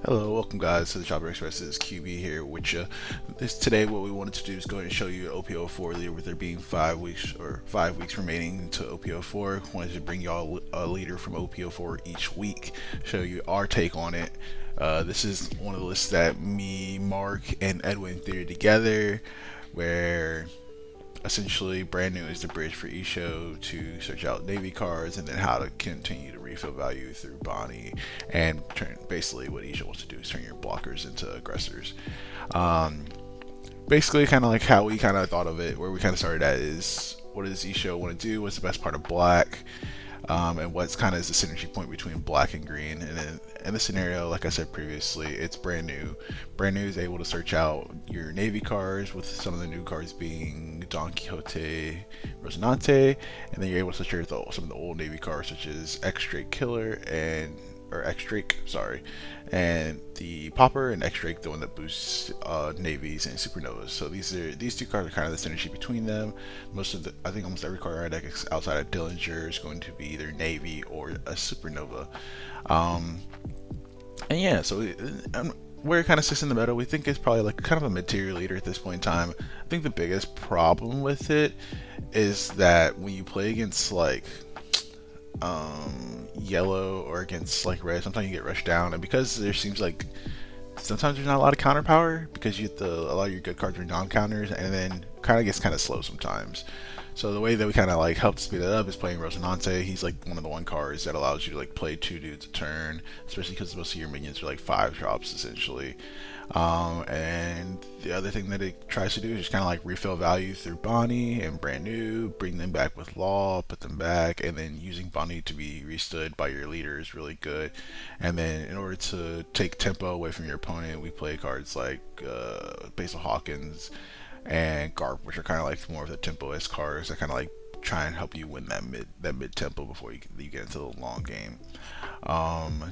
Hello, welcome guys to the Chopper Express. This is QB here with you. Today what we wanted to do is go ahead and show you OP04 leader with there being 5 weeks remaining to OP04. Wanted to bring y'all a leader from OP04 each week, show you our take on it. This is one of the lists that me, Marc, and Edwin theory together, where essentially brand new is the bridge for Issho to search out Navy cards, and then how to continue to refill value through Bonnie, and turn basically what Issho wants to do is turn your blockers into aggressors. Um, Basically, kind of like how we kind of thought of it, where we kind of started at is what does Issho want to do? What's the best part of black? And what's kind of is the synergy point between black and green. And then in the scenario, like I said previously, it's brand new. Brand new is able to search out your Navy cards, with some of the new cards being Don Quixote, Rosinante, and then you're able to search out some of the old Navy cards such as X-Drake Killer or X-Drake, sorry, and the Popper, and X-Drake, the one that boosts navies and supernovas. So these two cards are kind of the synergy between them. I think almost every card in our deck outside of Dillinger is going to be either navy or a supernova. And yeah, so where it kind of sits in the meta, we think it's probably like kind of a mid-tier leader at this point in time. I think the biggest problem with it is that when you play against like yellow or against like red, sometimes you get rushed down, and because there seems like sometimes there's not a lot of counter power because you have to, a lot of your good cards are non-counters, and then kind of gets kind of slow sometimes. So the way that we kind of like help speed it up is playing Rosinante. He's like one of the cards that allows you to like play 2 dudes a turn, especially because most of your minions are like 5 drops essentially. And the other thing that it tries to do is just kind of like refill value through Bonnie and brand new, bring them back with Law, put them back, and then using Bonnie to be restood by your leader is really good. And then in order to take tempo away from your opponent, we play cards like Basil Hawkins and Garp, which are kind of like more of the tempo-esque cards that kind of like try and help you win that mid tempo before you get into the long game.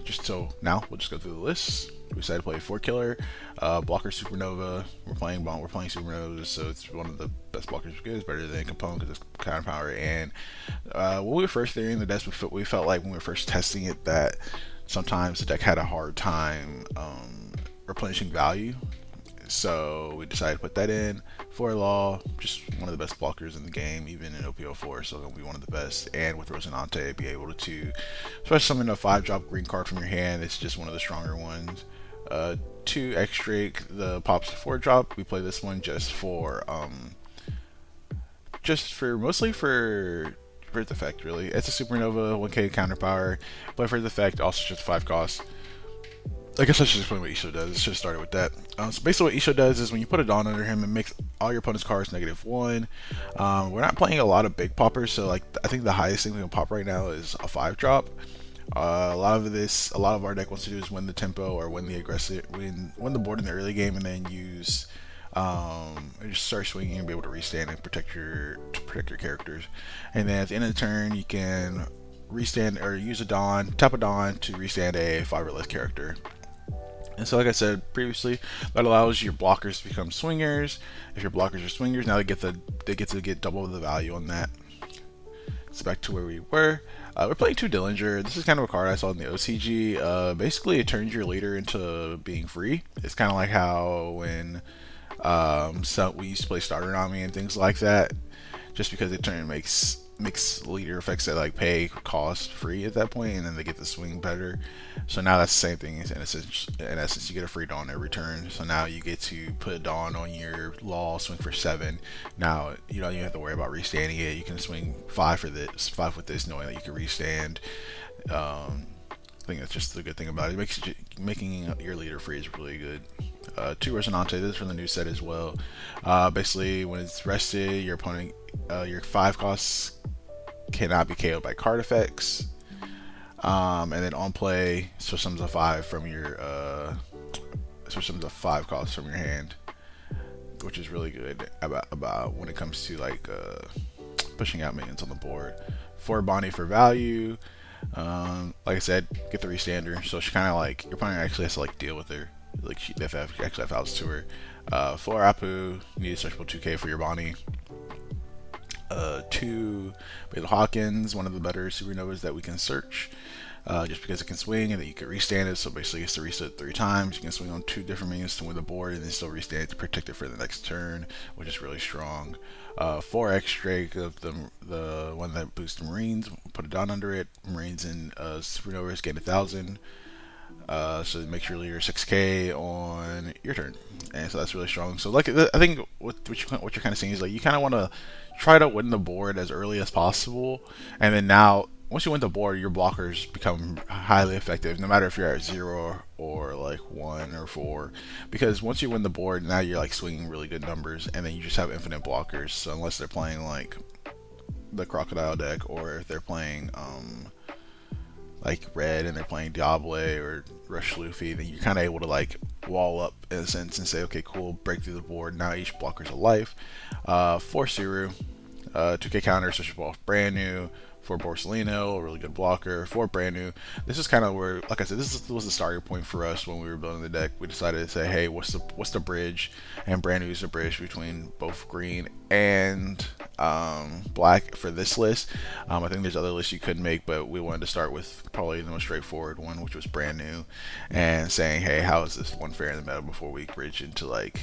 Just so now we'll just go through the list. We decided to play 4 killer, blocker supernova. We're playing supernovas, so it's one of the best blockers we get. It's better than component because it's counter power. And when we were first theorying the deck, we felt like when we were first testing it that sometimes the deck had a hard time replenishing value. So we decided to put that in. For Law, just one of the best blockers in the game, even in OP04, so it'll be one of the best. And with Rosinante, be able to, especially summon a 5-drop green card from your hand, it's just one of the stronger ones. 2 X-Drake, the pops 4-drop. We play this one mostly for its effect, really. It's a supernova, 1k counter power, but for the effect, also just 5 cost. I guess I should explain what Issho does. I should have started with that. So basically what Issho does is when you put a Dawn under him, it makes all your opponent's cards -1. We're not playing a lot of big poppers, so like I think the highest thing we can pop right now is a 5-drop. A lot of our deck wants to do is win the tempo or win the aggressive, win the board in the early game, and then use just start swinging and be able to restand and protect your characters. And then at the end of the turn, you can restand or use tap a Dawn to restand a 5 or less character. And so like I said previously, that allows your blockers to become swingers. If your blockers are swingers, now they get to get double the value on that. So back to where we were. We're playing 2 Dillinger. This is kind of a card I saw in the OCG. Basically, it turns your leader into being free. It's kind of like how when we used to play Starter Nami and things like that. Just because it makes leader effects that like pay cost free at that point, and then they get to swing better. So now that's the same thing in essence you get a free Dawn every turn. So now you get to put a Dawn on your Law, swing for 7. Now you don't even have to worry about restanding it. You can swing 5 with this, knowing that you can restand. I think that's just the good thing about it. Making your leader free is really good. 2 Resonante, this is from the new set as well. Basically when it's rested, your opponent, your 5 costs cannot be KO'd by card effects. And then on play, switch them to 5 from your switch them to 5 costs from your hand, which is really good about when it comes to like pushing out minions on the board. 4 Bonnie for value. Like I said, get the restander, so she kind of like your opponent actually has to like deal with her. Like they actually have outs to her. 4 Apu, you need a searchable 2k for your Bonnie. 2 Basil Hawkins, one of the better supernovas that we can search. just because it can swing and then you can restand it. So basically, it's to reset 3 times. You can swing on 2 different minions to win the board and then still restand it to protect it for the next turn, which is really strong. 4x Drake of the one that boosts Marines, put a dot under it. Marines in Supernovas gain 1,000. So it makes your leader 6k on your turn, and so that's really strong. So like I think what you're kind of seeing is like you kind of want to try to win the board as early as possible, and then now once you win the board, your blockers become highly effective, no matter if you're at 0 or like 1 or 4, because once you win the board, now you're like swinging really good numbers, and then you just have infinite blockers. So unless they're playing like the crocodile deck, or if they're playing like red and they're playing Diablo or Rush Luffy, then you're kind of able to like wall up in a sense and say, okay, cool, break through the board. Now each blocker's a life. 4 Suru, 2k counter, switch ball brand new. 4 Borsellino, a really good blocker. 4 brand new. This is kind of where, like I said, this was the starting point for us when we were building the deck. We decided to say, hey, what's the bridge? And brand new is the bridge between both green and black for this list. I think there's other lists you could make, but we wanted to start with probably the most straightforward one, which was brand new, and saying, hey, how is this one fair in the meta before we bridge into like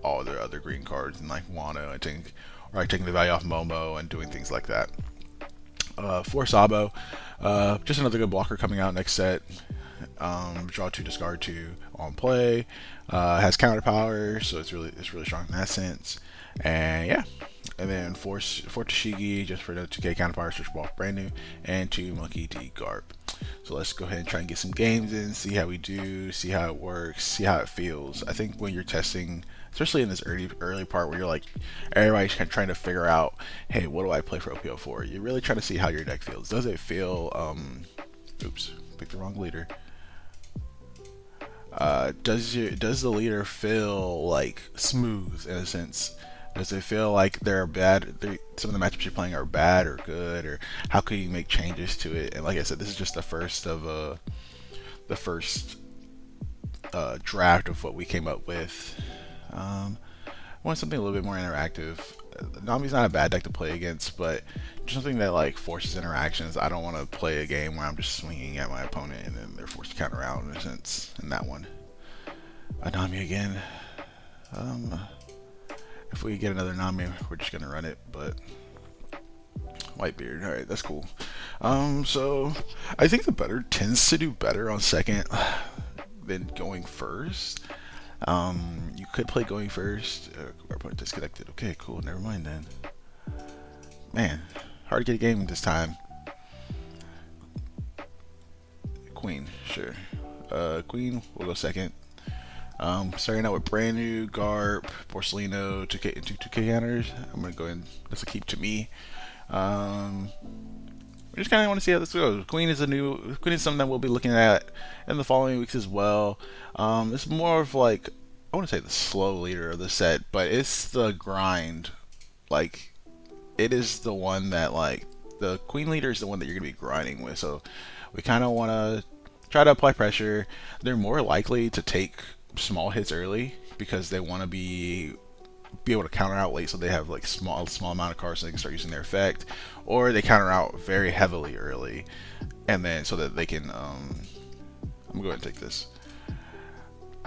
all the other green cards and like Wano, I think, or like taking the value off Momo and doing things like that. 4 Sabo, just another good blocker coming out next set. Draw 2, discard 2 on play. Has counter power, so it's really strong in that sense. And yeah, and then 4 Tashigi just for the 2k counter power, switch ball brand new, and 2 Monkey D Garp. So let's go ahead and try and get some games in, see how we do, see how it works, see how it feels. I think when you're testing, especially in this early part where you're like, everybody's kind of trying to figure out, hey, what do I play for OP04? You're really trying to see how your deck feels. Does it feel, oops, picked the wrong leader. Does the leader feel like smooth in a sense? Does it feel like they're bad? Some of the matchups you're playing are bad or good, or how can you make changes to it? And like I said, this is just the first of draft of what we came up with. I want something a little bit more interactive. Nami's not a bad deck to play against, but just something that like forces interactions. I don't want to play a game where I'm just swinging at my opponent and then they're forced to counter out in a sense. In that one, Nami again. If we get another Nami, we're just gonna run it. But Whitebeard, all right, that's cool. So I think the better tends to do better on second than going first. You could play going first. Our opponent disconnected. Okay, cool. Never mind then. Man, hard to get a game this time. Queen, sure. Queen, we'll go second. Starting out with brand new Garp, Borsellino, 2k and 2k counters. I'm gonna go ahead and that's a keep to me. We just kind of want to see how this goes. Queen is something that we'll be looking at in the following weeks as well. It's more of like, I want to say the slow leader of the set, but it's the grind. Like, it is the one that like the Queen leader is the one that you're gonna be grinding with. So we kind of want to try to apply pressure. They're more likely to take small hits early because they want to be able to counter out late, so they have like small amount of cards so they can start using their effect, or they counter out very heavily early, and then so that they can I'm gonna go ahead and take this.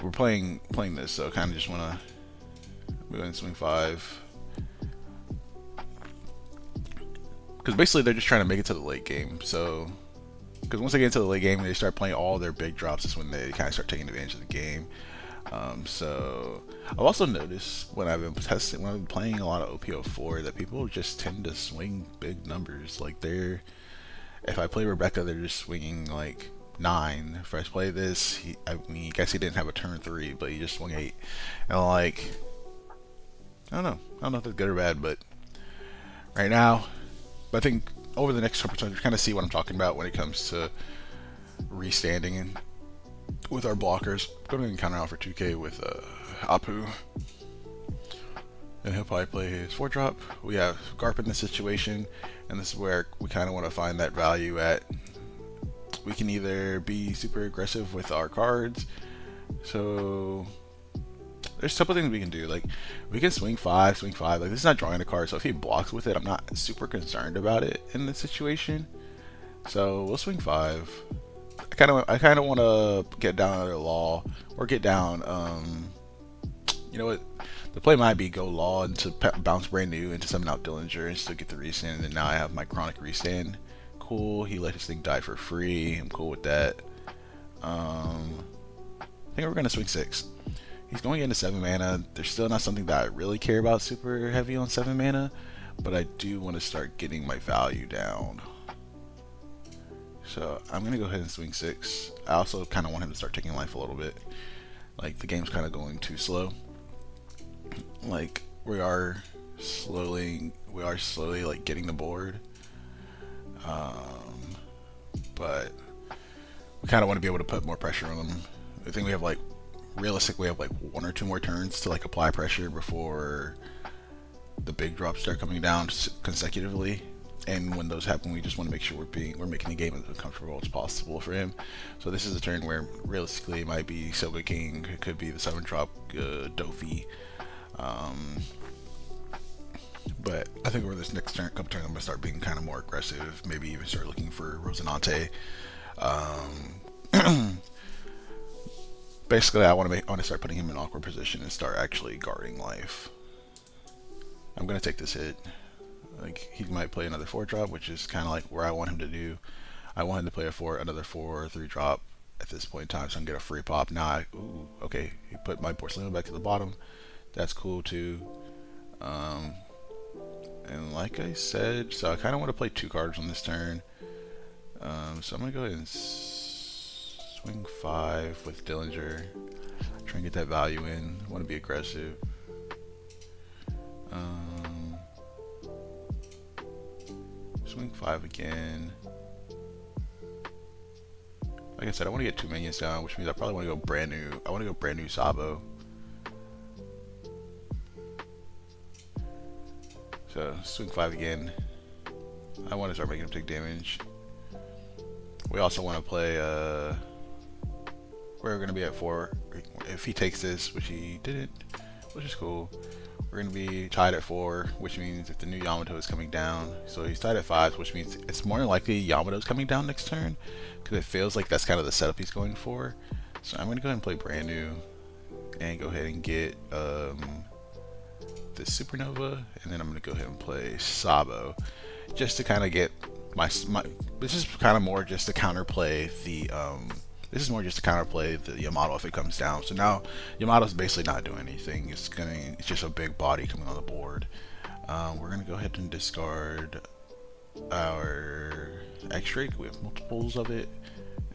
We're playing this, so kind of just want to go ahead and swing 5, because basically they're just trying to make it to the late game. So because once they get into the late game and they start playing all their big drops, is when they kind of start taking advantage of the game. So I've also noticed when I've been playing a lot of OP04 that people just tend to swing big numbers. Like if I play Rebecca, they're just swinging like 9. If I play this, I guess he didn't have a turn 3, but he just swung 8. And like, I don't know if that's good or bad, but right now, I think over the next couple of times, you kind of see what I'm talking about when it comes to restanding and with our blockers. Go ahead and counter out for 2k with Apu. And he'll probably play his 4-drop. We have Garp in this situation, and this is where we kind of want to find that value at. We can either be super aggressive with our cards. So there's a couple things we can do. Like, we can swing 5. Like, this is not drawing a card, so if he blocks with it, I'm not super concerned about it in this situation. So we'll swing 5. I kind of want to get down another law or get down. You know what? The play might be go law into bounce brand new into summon out Dillinger and still get the restand. And now I have my chronic restand. Cool. He let his thing die for free. I'm cool with that. I think we're gonna swing 6. He's going into 7 mana. There's still not something that I really care about super heavy on 7 mana, but I do want to start getting my value down. So I'm gonna go ahead and swing 6. I also kind of want him to start taking life a little bit. Like the game's kind of going too slow. Like we are slowly like getting the board, but we kind of want to be able to put more pressure on them. I think we have like realistically we have like 1 or 2 more turns to like apply pressure before the big drops start coming down consecutively. And when those happen, we just want to make sure we're making the game as comfortable as possible for him. So this is a turn where realistically it might be Silver King, it could be the 7-drop Dofi. But I think over this next couple turns, I'm gonna start being kind of more aggressive. Maybe even start looking for Rosinante. Basically, I want to start putting him in an awkward position and start actually guarding life. I'm gonna take this hit. Like he might play another 4-drop, which is kind of like where I want him to do. I want him to play another 4 or 3-drop at this point in time, so I can get a free pop. Now, okay, he put my Porcelino back to the bottom. That's cool too. And like I said, so I kind of want to play 2 cards on this turn. So I'm gonna go ahead and swing 5 with Dillinger. Try and get that value in. I want to be aggressive. Swing 5 again. Like I said, I want to get 2 minions down, which means I probably want to go brand new. I want to go brand new Sabo. So swing 5 again. I want to start making him take damage. We also want to play. We're going to be at 4. If he takes this, which he didn't, which is cool. We're going to be tied at 4, which means if the new Yamato is coming down. So he's tied at 5, which means it's more likely Yamato's coming down next turn, because it feels like that's kind of the setup he's going for. So I'm going to go ahead and play brand new and go ahead and get this Supernova, and then I'm going to go ahead and play Sabo just to kind of get my this is kind of more just to counterplay the this is more just to counterplay the Yamato if it comes down. So now Yamato's basically not doing anything. It's just a big body coming on the board. We're gonna go ahead and discard our X-Drake. We have multiples of it,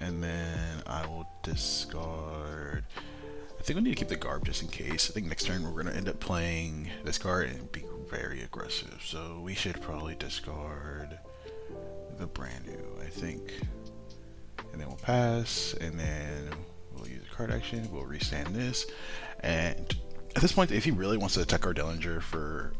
and then I will discard. I think we need to keep the Garb just in case. I think next turn we're gonna end up playing this card and be very aggressive. So we should probably discard the brand new, I think. And then we'll pass, and then we'll use a card action. We'll restand this, and at this point, if he really wants to attack our Dillinger for,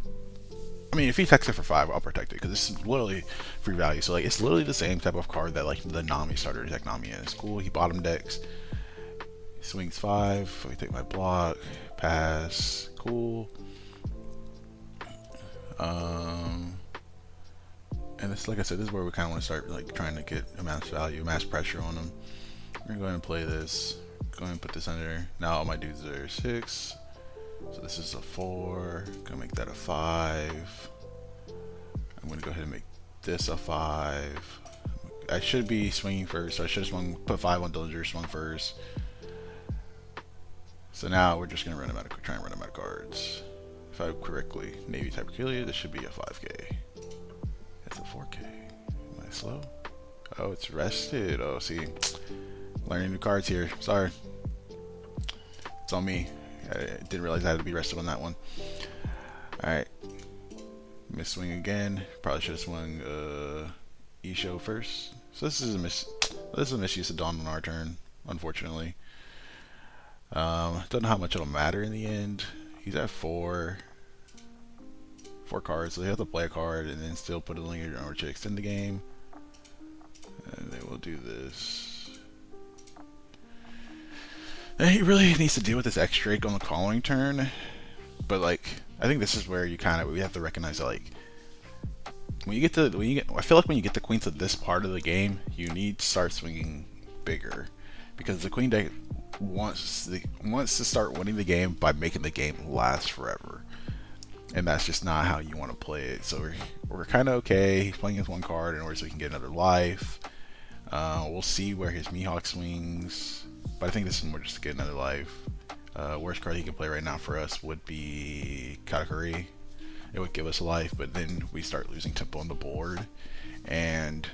I mean, if he attacks it for 5, I'll protect it because this is literally free value. So like, it's literally the same type of card that like the Nami starter deck Nami is. Cool. He bottom decks. He swings 5. I take my block. Pass. Cool. And this, like I said, this is where we kind of want to start like trying to get a mass value, mass pressure on them. We're gonna go ahead and play this. Go ahead and put this under. Now all my dudes are 6. So this is a 4. Gonna make that a 5. I'm gonna go ahead and make this a 5. I should be swinging first, so I should have put 5 on Dillinger, swung first. So now we're just gonna try and run him out of cards. If I correctly, Navy type Achilles, this should be a 5k. It's a 4k. Am I slow? Oh, it's rested. Oh, see, learning new cards here. Sorry, it's on me. I didn't realize I had to be rested on that one. All right, miss swing again. Probably should have swung Issho first. So this is a misuse of Dawn on our turn, unfortunately. Don't know how much it'll matter in the end. He's at 4 cards, so they have to play a card and then still put a linger in order to extend the game. And then we'll do this. And he really needs to deal with this X-Drake on the following turn. But like, I think this is where we have to recognize that like I feel like when you get the queen to this part of the game, you need to start swinging bigger, because the queen deck wants to start winning the game by making the game last forever, and that's just not how you want to play it. So we're kind of okay. He's playing his one card in order so he can get another life. We'll see where his Mihawk swings, but I think this is more just to get another life. Worst card he can play right now for us would be Katakuri. It would give us a life, but then we start losing tempo on the board, and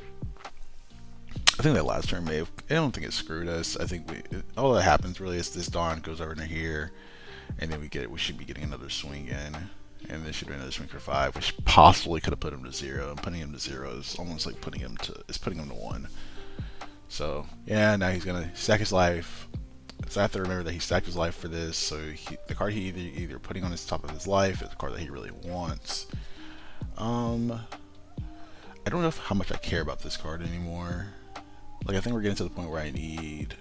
I think that last turn I don't think it screwed us. I think all that happens really is this Dawn goes over to here, and then we should be getting another swing in, and this should be another swing for 5, which possibly could have put him to 0. And putting him to 0 is almost like putting him to 1. So yeah, now he's gonna stack his life. So I have to remember that he stacked his life for this. So the card he either putting on his top of his life is the card that he really wants. I don't know how much I care about this card anymore. Like, I think we're getting to the point where I need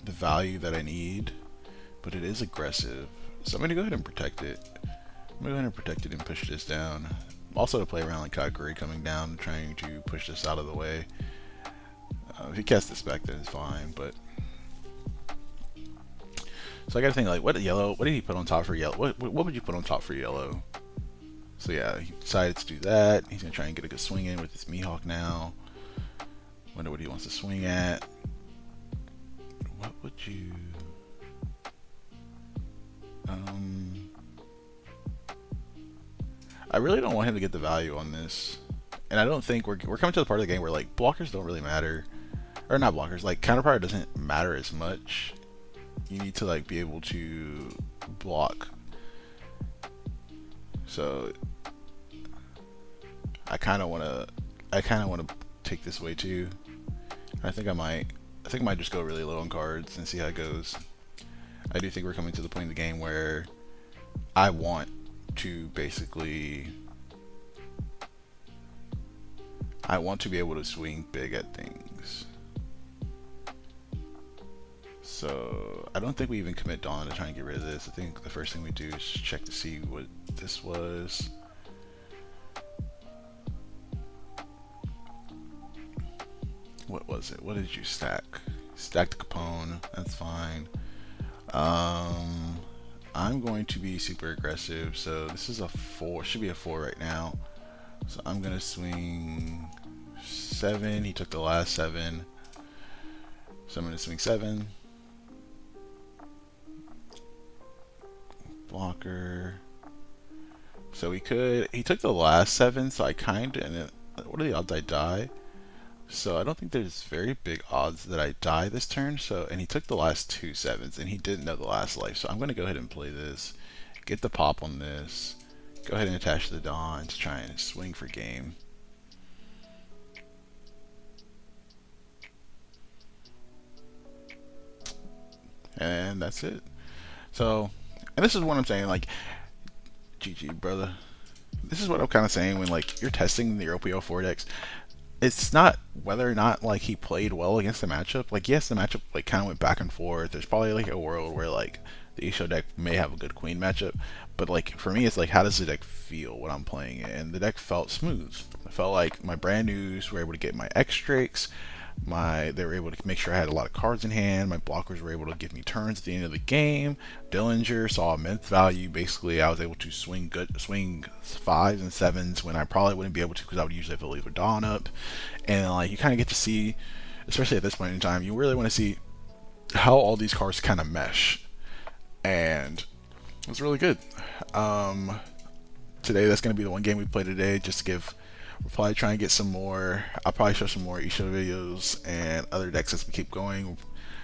the value that I need, but it is aggressive. So I'm gonna go ahead and protect it. I'm gonna go ahead and protect it and push this down. Also to play around like Katakuri coming down, trying to push this out of the way. If he casts this back, then it's fine. But so I gotta think, like, what did he put on top for yellow? What would you put on top for yellow? So yeah, he decided to do that. He's gonna try and get a good swing in with his Mihawk now. Wonder what he wants to swing at. What would you? I really don't want him to get the value on this, and I don't think we're coming to the part of the game where like blockers don't really matter, or not blockers, like counterpower doesn't matter as much. You need to like be able to block. So I kind of want to take this way too. I think I might just go really low on cards and see how it goes. I do think we're coming to the point in the game where I want to basically be able to swing big at things. So I don't think we even commit Dawn to try and get rid of this. I think the first thing we do is check to see what this was. What was it? What did you stack? Stack the Capone. That's fine. I'm going to be super aggressive. So this is a 4. Should be a 4 right now. So I'm gonna swing 7. He took the last 7. So I'm gonna swing 7. Blocker. So he took the last 7. So I what are the odds I die? So I don't think there's very big odds that I die this turn. So, and he took the last 2 7s, and he didn't know the last life. So I'm going to go ahead and play this, get the pop on this, go ahead and attach the Dawn to try and swing for game. And that's it. So, and this is what I'm saying, like, GG, brother. This is what I'm kind of saying when like you're testing the OP04 decks. It's not whether or not like he played well against the matchup. Like, yes, the matchup like kind of went back and forth. There's probably like a world where like the Issho deck may have a good queen matchup, but like for me, it's like, how does the deck feel when I'm playing it? And the deck felt smooth. I felt like my brand news were able to get my X-Drakes. They were able to make sure I had a lot of cards in hand. My blockers were able to give me turns at the end of the game. Dillinger saw immense value. Basically, I was able to swing 5s and 7s when I probably wouldn't be able to, because I would usually have to leave a Dawn up. And like you kind of get to see, especially at this point in time, you really want to see how all these cards kind of mesh. And it was really good. Today, that's going to be the one game we play today, just to give. We'll probably try and get some more. I'll probably show some more Issho videos and other decks as we keep going.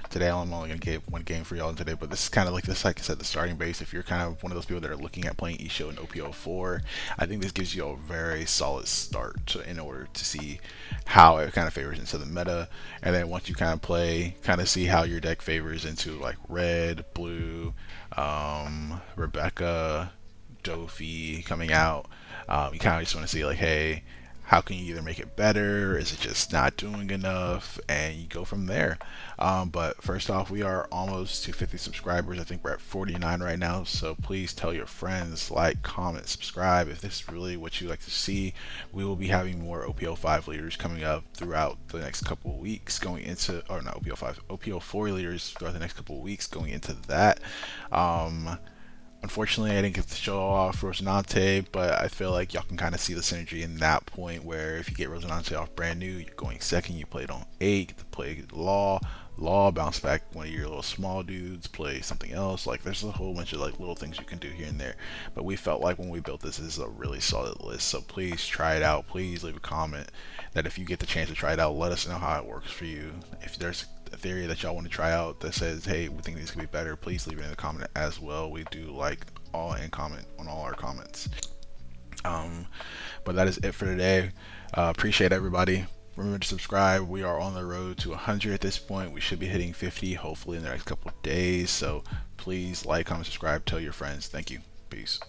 Today I'm only going to get one game for y'all today, but this is kind of like this, like I said, the starting base. If you're kind of one of those people that are looking at playing Issho and OP04, I think this gives you a very solid start in order to see how it kind of favors into the meta. And then once you kind of play, kind of see how your deck favors into like red, blue, Rebecca, Dofi coming out. You kind of just want to see like, hey, how can you either make it better? Is it just not doing enough? And you go from there. But first off, we are almost to 50 subscribers. I think we're at 49 right now. So please tell your friends, like, comment, subscribe. If this is really what you like to see, we will be having more OP05 leaders coming up throughout the next couple of weeks going into, or not OP05, OP04 leaders throughout the next couple of weeks going into that. Unfortunately, I didn't get to show off Rosinante, but I feel like y'all can kind of see the synergy in that point where if you get Rosinante off brand new, you're going second, you play it on 8, get to play Law, bounce back one of your little small dudes, play something else. Like, there's a whole bunch of like little things you can do here and there. But we felt like when we built this is a really solid list. So please try it out. Please leave a comment that if you get the chance to try it out, let us know how it works for you. If there's a theory that y'all want to try out that says, hey, we think these could be better, please leave it in the comment as well. We do like all and comment on all our comments. But that is it for today. Appreciate everybody. Remember to subscribe. We are on the road to 100 at this point. We should be hitting 50 hopefully in the next couple of days. So please like, comment, subscribe, tell your friends. Thank you. Peace.